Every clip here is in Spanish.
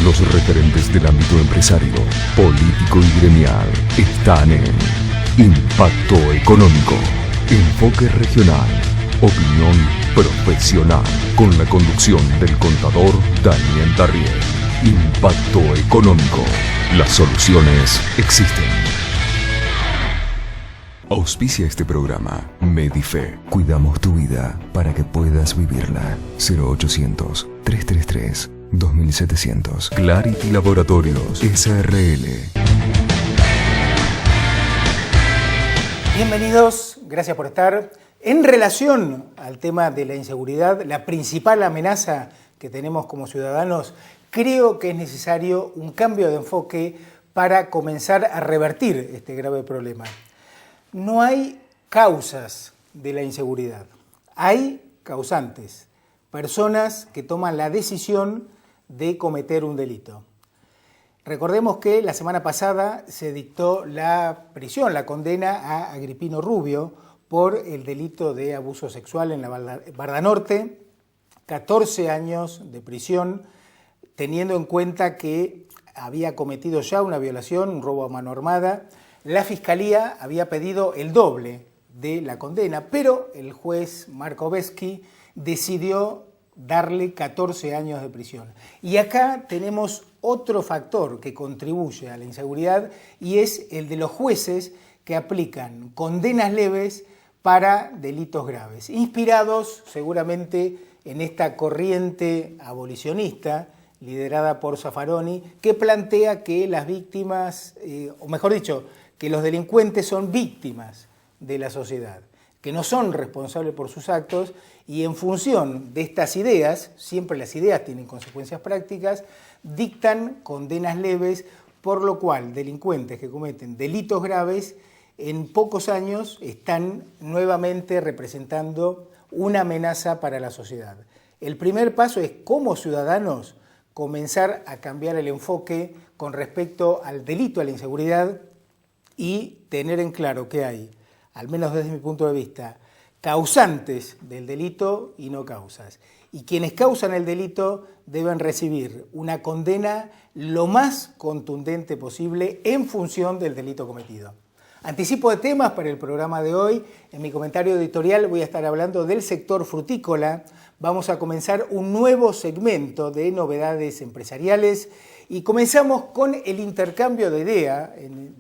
Los referentes del ámbito empresario, político y gremial están en Impacto Económico, enfoque regional, opinión profesional, con la conducción del contador Daniel Darrié. Impacto Económico, las soluciones existen. Auspicia este programa Medife. Cuidamos tu vida para que puedas vivirla. 0800-333-2700. Clarity Laboratorios SRL. Bienvenidos, gracias por estar. En relación al tema de la inseguridad, la principal amenaza que tenemos como ciudadanos, creo que es necesario un cambio de enfoque para comenzar a revertir este grave problema. No hay causas de la inseguridad, hay causantes, personas que toman la decisión de cometer un delito. Recordemos que la semana pasada se dictó la prisión, la condena a Agripino Rubio por el delito de abuso sexual en la Barda Norte, 14 años de prisión, teniendo en cuenta que había cometido ya una violación, un robo a mano armada. La Fiscalía había pedido el doble de la condena, pero el juez Marco Veschi decidió darle 14 años de prisión. Y acá tenemos otro factor que contribuye a la inseguridad y es el de los jueces que aplican condenas leves para delitos graves, inspirados seguramente en esta corriente abolicionista liderada por Zaffaroni, que plantea que las víctimas, o mejor dicho, que los delincuentes son víctimas de la sociedad, que no son responsables por sus actos, y en función de estas ideas, siempre las ideas tienen consecuencias prácticas, dictan condenas leves, por lo cual delincuentes que cometen delitos graves en pocos años están nuevamente representando una amenaza para la sociedad. El primer paso es, como ciudadanos, comenzar a cambiar el enfoque con respecto al delito, a la inseguridad, y tener en claro que hay, al menos desde mi punto de vista, causantes del delito y no causas. Y quienes causan el delito deben recibir una condena lo más contundente posible en función del delito cometido. Anticipo de temas para el programa de hoy. En mi comentario editorial voy a estar hablando del sector frutícola. Vamos a comenzar un nuevo segmento de novedades empresariales y comenzamos con el intercambio de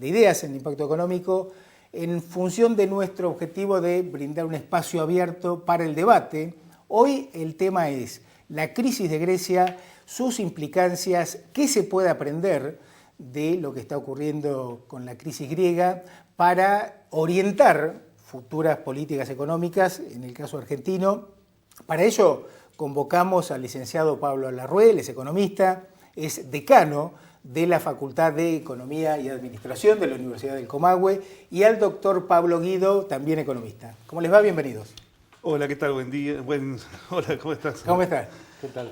ideas en Impacto Económico en función de nuestro objetivo de brindar un espacio abierto para el debate. Hoy el tema es la crisis de Grecia, sus implicancias, qué se puede aprender de lo que está ocurriendo con la crisis griega para orientar futuras políticas económicas, en el caso argentino. Para ello convocamos al licenciado Pablo Larrué, él es economista, es decano de la Facultad de Economía y Administración de la Universidad del Comahue, y al doctor Pablo Guido, también economista. ¿Cómo les va? Bienvenidos. Hola, ¿qué tal? Buen día. Hola, ¿cómo estás? ¿Cómo estás? ¿Qué tal?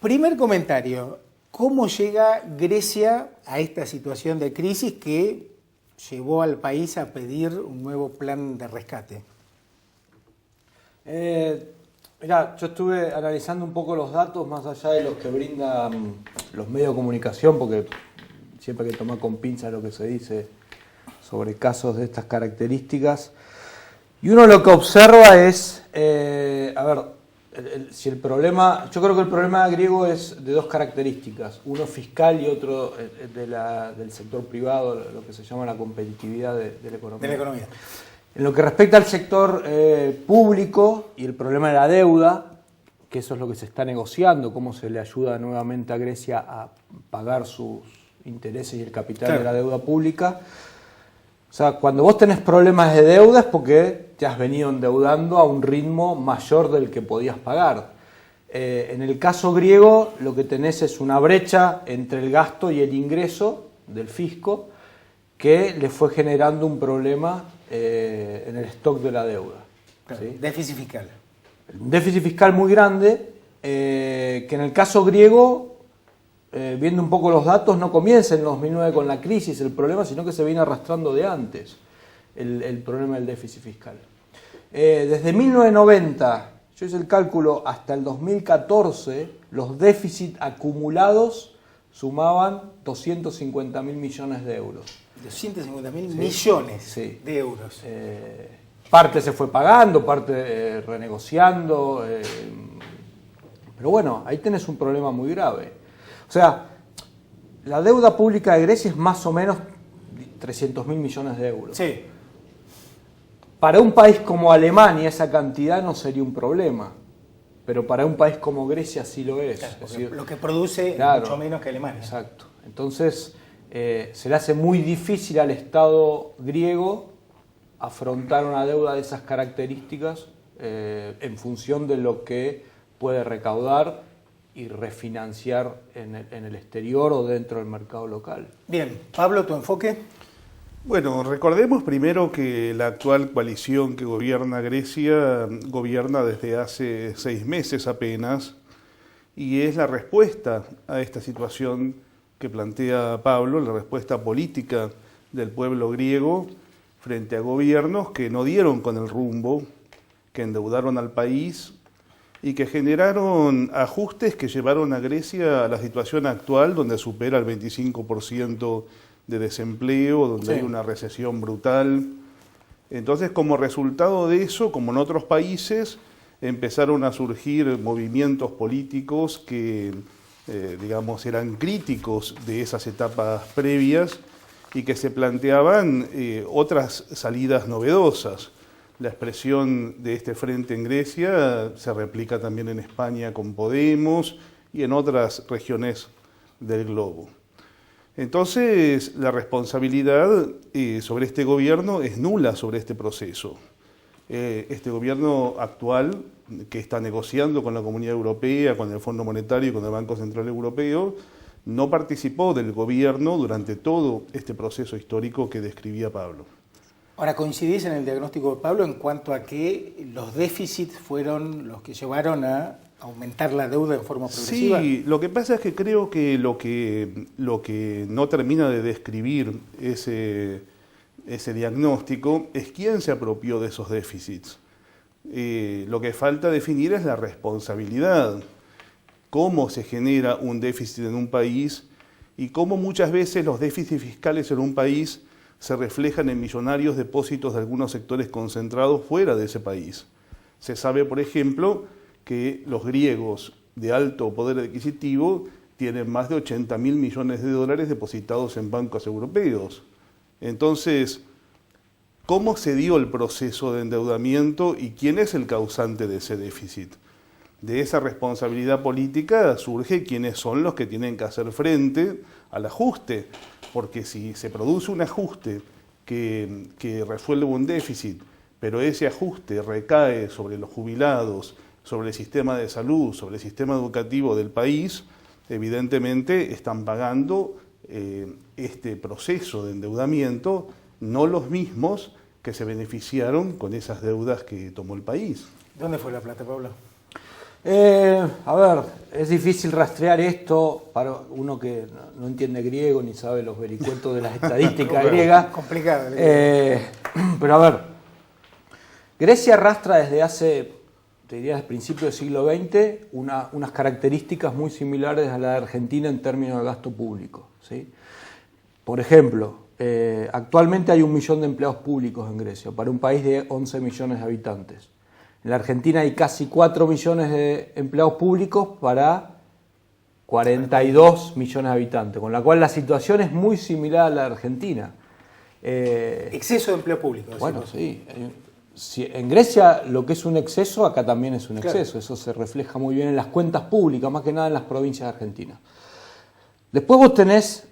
Primer comentario, ¿cómo llega Grecia a esta situación de crisis que llevó al país a pedir un nuevo plan de rescate? Mirá, yo estuve analizando un poco los datos más allá de los que brindan los medios de comunicación, porque siempre hay que tomar con pinzas lo que se dice sobre casos de estas características. Y uno lo que observa es, si el problema, yo creo que el problema griego es de dos características, uno fiscal y otro del sector privado, lo que se llama la competitividad de la economía. De la economía. En lo que respecta al sector público y el problema de la deuda, que eso es lo que se está negociando, cómo se le ayuda nuevamente a Grecia a pagar sus intereses y el capital de la deuda pública. O sea, cuando vos tenés problemas de deuda es porque te has venido endeudando a un ritmo mayor del que podías pagar. En el caso griego, lo que tenés es una brecha entre el gasto y el ingreso del fisco que le fue generando un problema en el stock de la deuda. Claro, ¿sí? Déficit fiscal. Un déficit fiscal muy grande, que en el caso griego, viendo un poco los datos, no comienza en 2009 con la crisis el problema, sino que se viene arrastrando de antes el problema del déficit fiscal. Desde 1990, yo hice el cálculo, hasta el 2014, los déficits acumulados sumaban 250.000 millones de euros. 250.000 millones Sí. de euros. Parte se fue pagando, parte renegociando, pero bueno, ahí tenés un problema muy grave. O sea, la deuda pública de Grecia es más o menos 300.000 millones de euros. Sí. Para un país como Alemania esa cantidad no sería un problema, pero para un país como Grecia sí lo es. Claro, Es decir, lo que produce claro, mucho menos que Alemania. Exacto. Entonces, se le hace muy difícil al Estado griego afrontar una deuda de esas características en función de lo que puede recaudar y refinanciar en el exterior o dentro del mercado local. Bien, Pablo, ¿tu enfoque? Bueno, recordemos primero que la actual coalición que gobierna Grecia gobierna desde hace 6 meses apenas y es la respuesta a esta situación que plantea Pablo, la respuesta política del pueblo griego frente a gobiernos que no dieron con el rumbo, que endeudaron al país y que generaron ajustes que llevaron a Grecia a la situación actual donde supera el 25% de desempleo, donde hay una recesión brutal. Entonces, como resultado de eso, como en otros países, empezaron a surgir movimientos políticos que, digamos, eran críticos de esas etapas previas y que se planteaban otras salidas novedosas. La expresión de este frente en Grecia se replica también en España con Podemos y en otras regiones del globo. Entonces, la responsabilidad sobre este gobierno es nula sobre este proceso. Este gobierno actual, que está negociando con la Comunidad Europea, con el Fondo Monetario y con el Banco Central Europeo, no participó del gobierno durante todo este proceso histórico que describía Pablo. Ahora, ¿coincidís en el diagnóstico de Pablo en cuanto a que los déficits fueron los que llevaron a aumentar la deuda en forma progresiva? Sí, lo que pasa es que creo que lo que no termina de describir ese diagnóstico es quién se apropió de esos déficits. Lo que falta definir es la responsabilidad, cómo se genera un déficit en un país y cómo muchas veces los déficits fiscales en un país se reflejan en millonarios depósitos de algunos sectores concentrados fuera de ese país. Se sabe, por ejemplo, que los griegos de alto poder adquisitivo tienen más de 80.000 millones de dólares depositados en bancos europeos. Entonces, ¿cómo se dio el proceso de endeudamiento y quién es el causante de ese déficit? De esa responsabilidad política surge quiénes son los que tienen que hacer frente al ajuste, porque si se produce un ajuste que resuelve un déficit, pero ese ajuste recae sobre los jubilados, sobre el sistema de salud, sobre el sistema educativo del país, evidentemente están pagando este proceso de endeudamiento no los mismos que se beneficiaron con esas deudas que tomó el país. ¿Dónde fue la plata, Pablo? A ver, es difícil rastrear esto para uno que no entiende griego ni sabe los vericuetos de las estadísticas griegas. Complicado. Pero a ver, Grecia arrastra desde hace, te diría, desde principios del siglo XX, unas características muy similares a la de Argentina en términos de gasto público, ¿sí? Por ejemplo, actualmente hay 1 millón de empleados públicos en Grecia, para un país de 11 millones de habitantes. En la Argentina hay casi 4 millones de empleados públicos para 42 millones de habitantes, con la cual la situación es muy similar a la de Argentina. Exceso de empleo público. Bueno, sí. Si en Grecia lo que es un exceso, acá también es un exceso. Claro. Eso se refleja muy bien en las cuentas públicas, más que nada en las provincias de Argentina. Después vos tenés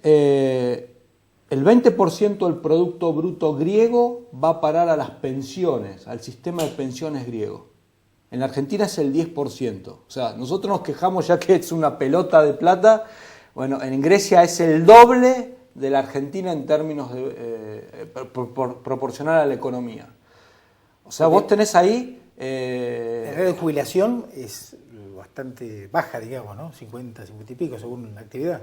el 20% del Producto Bruto griego va a parar a las pensiones, al sistema de pensiones griego. En la Argentina es el 10%. O sea, nosotros nos quejamos ya que es una pelota de plata. Bueno, en Grecia es el doble de la Argentina en términos proporcional a la economía. O sea, vos tenés ahí... la edad de jubilación es bastante baja, digamos, ¿no? 50 y pico según la actividad.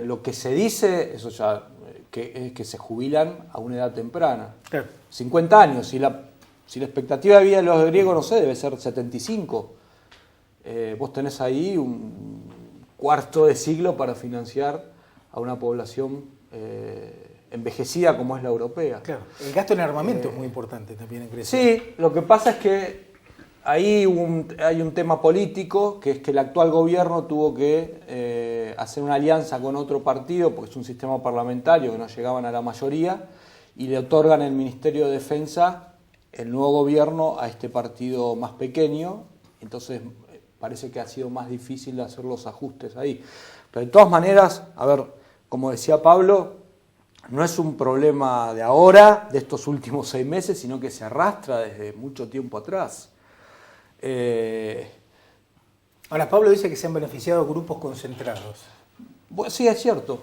Lo que se dice, eso ya, es que se jubilan a una edad temprana. Claro. 50 años, si la expectativa de vida de los griegos, no sé, debe ser 75. Vos tenés ahí un cuarto de siglo para financiar a una población envejecida como es la europea. Claro, el gasto en armamento es muy importante también en Grecia. Sí, lo que pasa es que ahí hay un tema político, que es que el actual gobierno tuvo que hacer una alianza con otro partido, porque es un sistema parlamentario que no llegaban a la mayoría, y le otorgan el Ministerio de Defensa, el nuevo gobierno, a este partido más pequeño. Entonces parece que ha sido más difícil hacer los ajustes ahí. Pero de todas maneras, a ver, como decía Pablo, no es un problema de ahora, de estos últimos 6 meses, sino que se arrastra desde mucho tiempo atrás. Ahora, Pablo dice que se han beneficiado grupos concentrados. Bueno, sí, es cierto.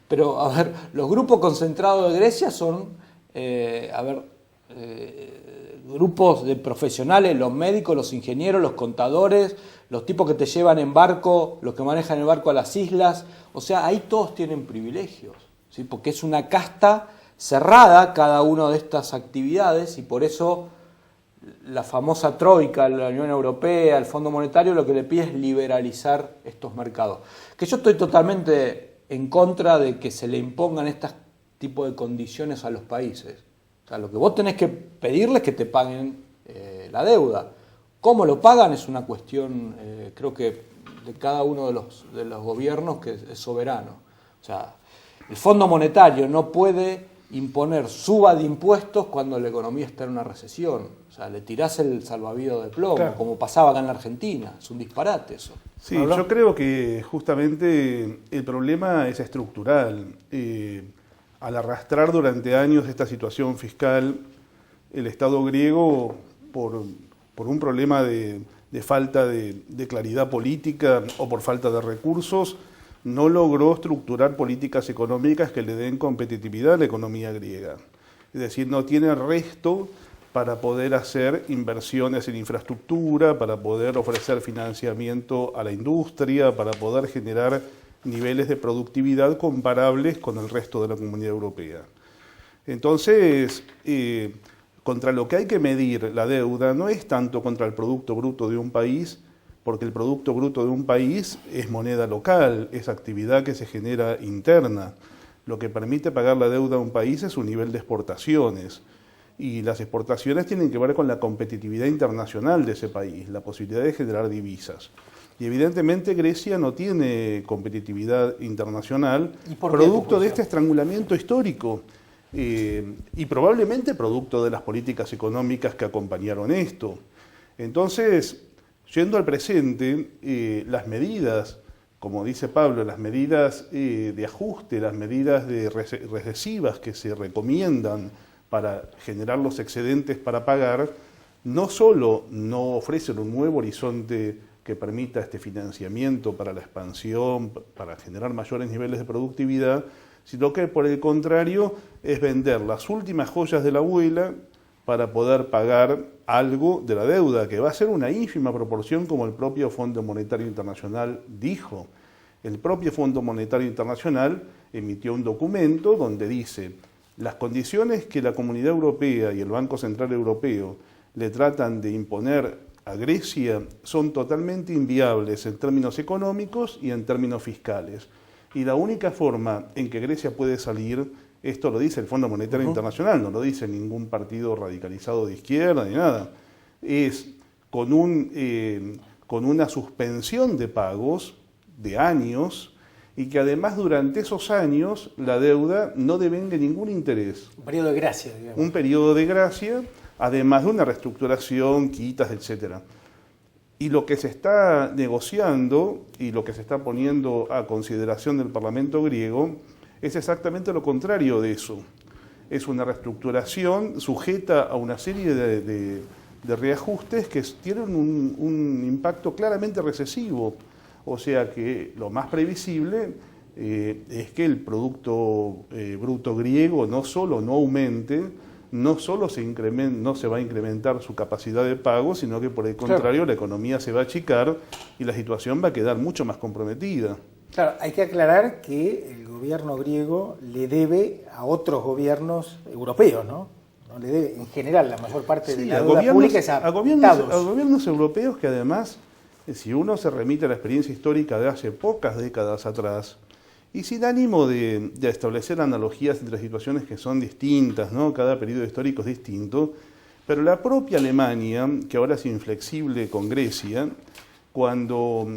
Pero, a ver, los grupos concentrados de Grecia son, grupos de profesionales, los médicos, los ingenieros, los contadores, los tipos que te llevan en barco, los que manejan el barco a las islas. O sea, ahí todos tienen privilegios, ¿sí? Porque es una casta cerrada cada una de estas actividades, y por eso la famosa Troika, la Unión Europea, el Fondo Monetario, lo que le pide es liberalizar estos mercados. Que yo estoy totalmente en contra de que se le impongan este tipo de condiciones a los países. O sea, lo que vos tenés que pedirles es que te paguen la deuda. ¿Cómo lo pagan? Es una cuestión, creo que, de cada uno de los gobiernos, que es soberano. O sea, el Fondo Monetario no puede imponer suba de impuestos cuando la economía está en una recesión. O sea, le tirás el salvavidas de plomo, claro, como pasaba acá en la Argentina. Es un disparate eso. Sí, yo creo que justamente el problema es estructural. Al arrastrar durante años esta situación fiscal, el Estado griego, por un problema de falta de claridad política o por falta de recursos, no logró estructurar políticas económicas que le den competitividad a la economía griega. Es decir, no tiene resto para poder hacer inversiones en infraestructura, para poder ofrecer financiamiento a la industria, para poder generar niveles de productividad comparables con el resto de la Comunidad Europea. Entonces, contra lo que hay que medir la deuda no es tanto contra el Producto Bruto de un país, porque el Producto Bruto de un país es moneda local, es actividad que se genera interna. Lo que permite pagar la deuda a un país es su nivel de exportaciones. Y las exportaciones tienen que ver con la competitividad internacional de ese país, la posibilidad de generar divisas. Y evidentemente Grecia no tiene competitividad internacional, producto de este estrangulamiento histórico y probablemente producto de las políticas económicas que acompañaron esto. Entonces, yendo al presente, las medidas, como dice Pablo, las medidas de ajuste, las medidas recesivas que se recomiendan para generar los excedentes para pagar, no solo no ofrecen un nuevo horizonte que permita este financiamiento para la expansión, para generar mayores niveles de productividad, sino que por el contrario es vender las últimas joyas de la abuela para poder pagar algo de la deuda, que va a ser una ínfima proporción, como el propio Fondo Monetario Internacional dijo. El propio Fondo Monetario Internacional emitió un documento donde dice: las condiciones que la Comunidad Europea y el Banco Central Europeo le tratan de imponer a Grecia son totalmente inviables en términos económicos y en términos fiscales. Y la única forma en que Grecia puede salir, esto lo dice el Fondo Monetario Internacional, no lo dice ningún partido radicalizado de izquierda ni nada, es con una suspensión de pagos de años, y que además durante esos años la deuda no devengue ningún interés. Un periodo de gracia, digamos. Un periodo de gracia, además de una reestructuración, quitas, etc. Y lo que se está negociando y lo que se está poniendo a consideración del Parlamento griego es exactamente lo contrario de eso. Es una reestructuración sujeta a una serie de reajustes que tienen un impacto claramente recesivo. O sea que lo más previsible es que el Producto Bruto griego no solo no aumente, no solo no se va a incrementar su capacidad de pago, sino que por el contrario, claro, la economía se va a achicar y la situación va a quedar mucho más comprometida. Claro, hay que aclarar que el gobierno griego le debe a otros gobiernos europeos, ¿no? No le debe, en general, la mayor parte de la deuda pública es a gobiernos europeos que además, si uno se remite a la experiencia histórica de hace pocas décadas atrás, Y sin ánimo de establecer analogías entre situaciones que son distintas, ¿no? Cada periodo histórico es distinto, pero la propia Alemania, que ahora es inflexible con Grecia, cuando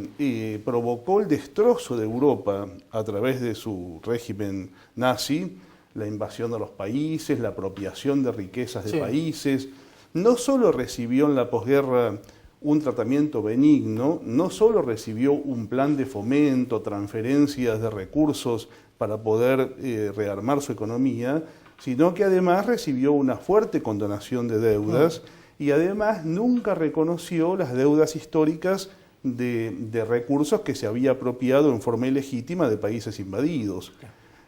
provocó el destrozo de Europa a través de su régimen nazi, la invasión de los países, la apropiación de riquezas de países, no solo recibió en la posguerra un tratamiento benigno, no solo recibió un plan de fomento, transferencias de recursos para poder rearmar su economía, sino que además recibió una fuerte condonación de deudas y además nunca reconoció las deudas históricas de recursos que se había apropiado en forma ilegítima de países invadidos.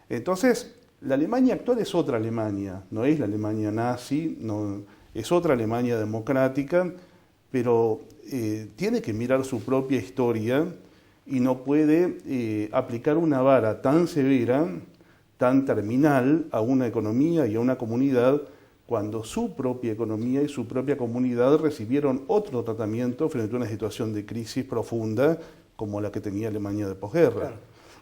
Entonces, la Alemania actual es otra Alemania, no es la Alemania nazi, no, es otra Alemania democrática, pero tiene que mirar su propia historia y no puede aplicar una vara tan severa, tan terminal a una economía y a una comunidad cuando su propia economía y su propia comunidad recibieron otro tratamiento frente a una situación de crisis profunda como la que tenía Alemania de posguerra. Claro.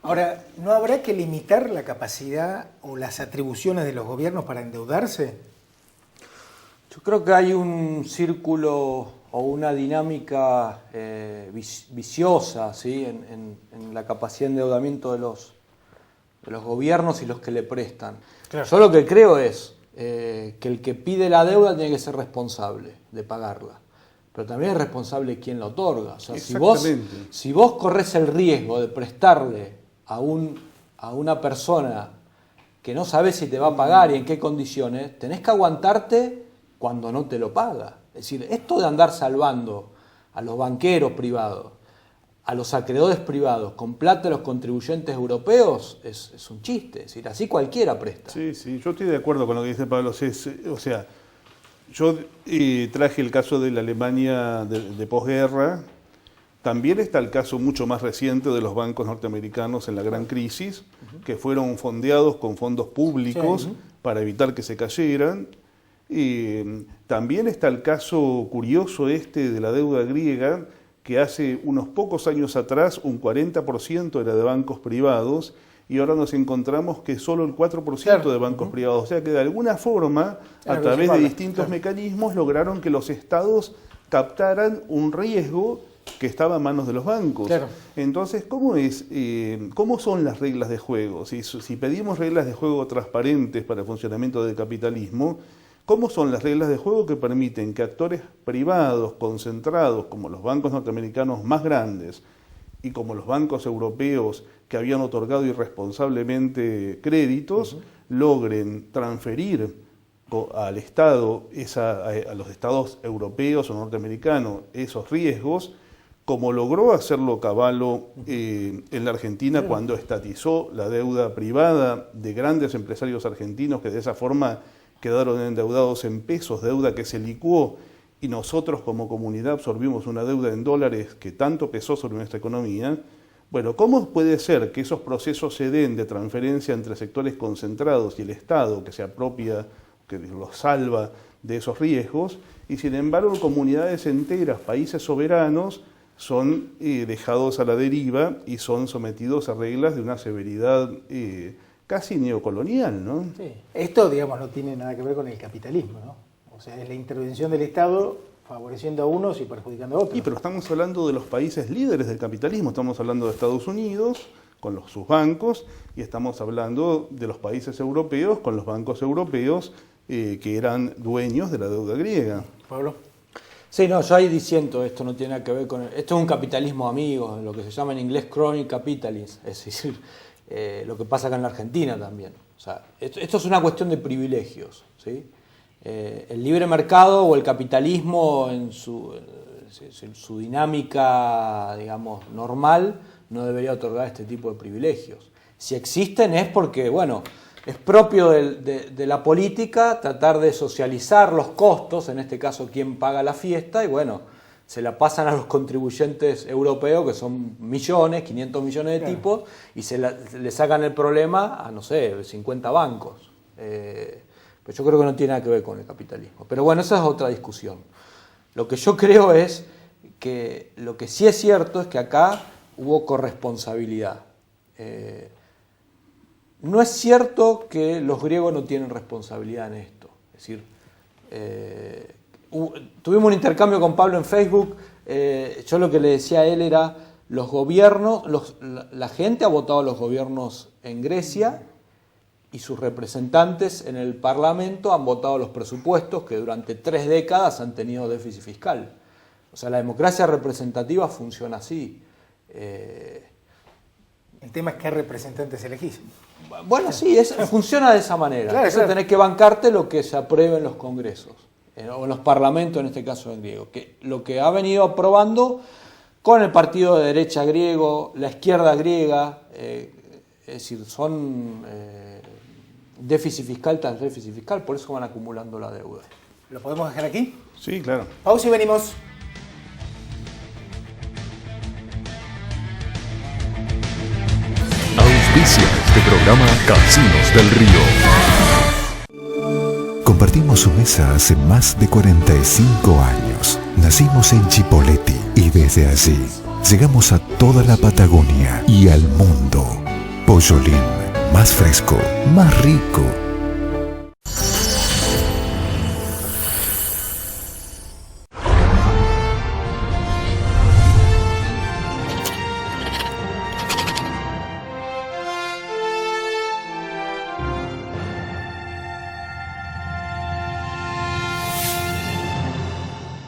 Ahora, ¿no habrá que limitar la capacidad o las atribuciones de los gobiernos para endeudarse? Yo creo que hay un círculo o una dinámica viciosa, ¿sí? en la capacidad de endeudamiento de los gobiernos y los que le prestan. Claro. Yo lo que creo es que el que pide la deuda tiene que ser responsable de pagarla, pero también es responsable quien la otorga. O sea, si vos corres el riesgo de prestarle a una persona que no sabes si te va a pagar y en qué condiciones, tenés que aguantarte cuando no te lo paga. Es decir, esto de andar salvando a los banqueros privados, a los acreedores privados, con plata de los contribuyentes europeos, es un chiste. Es decir, así cualquiera presta. Sí, yo estoy de acuerdo con lo que dice Pablo. O sea, yo traje el caso de la Alemania de posguerra. También está el caso mucho más reciente de los bancos norteamericanos en la gran crisis, que fueron fondeados con fondos públicos para evitar que se cayeran. También está el caso curioso de la deuda griega, que hace unos pocos años atrás un 40% era de bancos privados y ahora nos encontramos que solo el 4% de bancos privados. O sea que de alguna forma, a través de distintos mecanismos, lograron que los estados captaran un riesgo que estaba en manos de los bancos. Claro. Entonces, ¿cómo son las reglas de juego? Si pedimos reglas de juego transparentes para el funcionamiento del capitalismo, ¿cómo son las reglas de juego que permiten que actores privados concentrados, como los bancos norteamericanos más grandes y como los bancos europeos que habían otorgado irresponsablemente créditos, logren transferir al Estado, a los estados europeos o norteamericanos, esos riesgos, como logró hacerlo Cavallo en la Argentina cuando estatizó la deuda privada de grandes empresarios argentinos que de esa forma quedaron endeudados en pesos, deuda que se licuó y nosotros como comunidad absorbimos una deuda en dólares que tanto pesó sobre nuestra economía. Bueno, ¿cómo puede ser que esos procesos se den de transferencia entre sectores concentrados y el Estado que se apropia, que los salva de esos riesgos, y sin embargo comunidades enteras, países soberanos, son dejados a la deriva y son sometidos a reglas de una severidad casi neocolonial, ¿no? Sí. Esto, digamos, no tiene nada que ver con el capitalismo, ¿no? O sea, es la intervención del Estado favoreciendo a unos y perjudicando a otros. Sí, pero estamos hablando de los países líderes del capitalismo, estamos hablando de Estados Unidos con sus bancos y estamos hablando de los países europeos con los bancos europeos que eran dueños de la deuda griega. Pablo. Sí, no, yo ahí diciendo, esto no tiene nada que ver con... Esto es un capitalismo amigo, lo que se llama en inglés crony capitalism, es decir, lo que pasa acá en la Argentina también. O sea, esto es una cuestión de privilegios, ¿sí? El libre mercado o el capitalismo en su dinámica, digamos, normal, no debería otorgar este tipo de privilegios. Si existen es porque, bueno, es propio de la política tratar de socializar los costos, en este caso quién paga la fiesta, y bueno, se la pasan a los contribuyentes europeos, que son millones, 500 millones de tipos, y le sacan el problema a, no sé, 50 bancos. Pues yo creo que no tiene nada que ver con el capitalismo. Pero bueno, esa es otra discusión. Lo que yo creo es que lo que sí es cierto es que acá hubo corresponsabilidad. no es cierto que los griegos no tienen responsabilidad en esto. Es decir, tuvimos un intercambio con Pablo en Facebook. Yo lo que le decía a él era, los gobiernos, la gente ha votado a los gobiernos en Grecia y sus representantes en el Parlamento han votado los presupuestos que durante 3 décadas han tenido déficit fiscal. O sea, la democracia representativa funciona así. El tema es qué representantes elegís. Bueno, sí, funciona de esa manera. Claro, Entonces tenés que bancarte lo que se apruebe en los congresos, o en los parlamentos, en este caso en griego. Que lo que ha venido aprobando con el partido de derecha griego, la izquierda griega, es decir, son déficit fiscal tras déficit fiscal, por eso van acumulando la deuda. ¿Lo podemos dejar aquí? Sí, claro. Pausa y venimos. Auspicia este programa Casinos del Río. Compartimos su mesa hace más de 45 años. Nacimos en Chipoleti y desde allí llegamos a toda la Patagonia y al mundo. Pollolín, más fresco, más rico,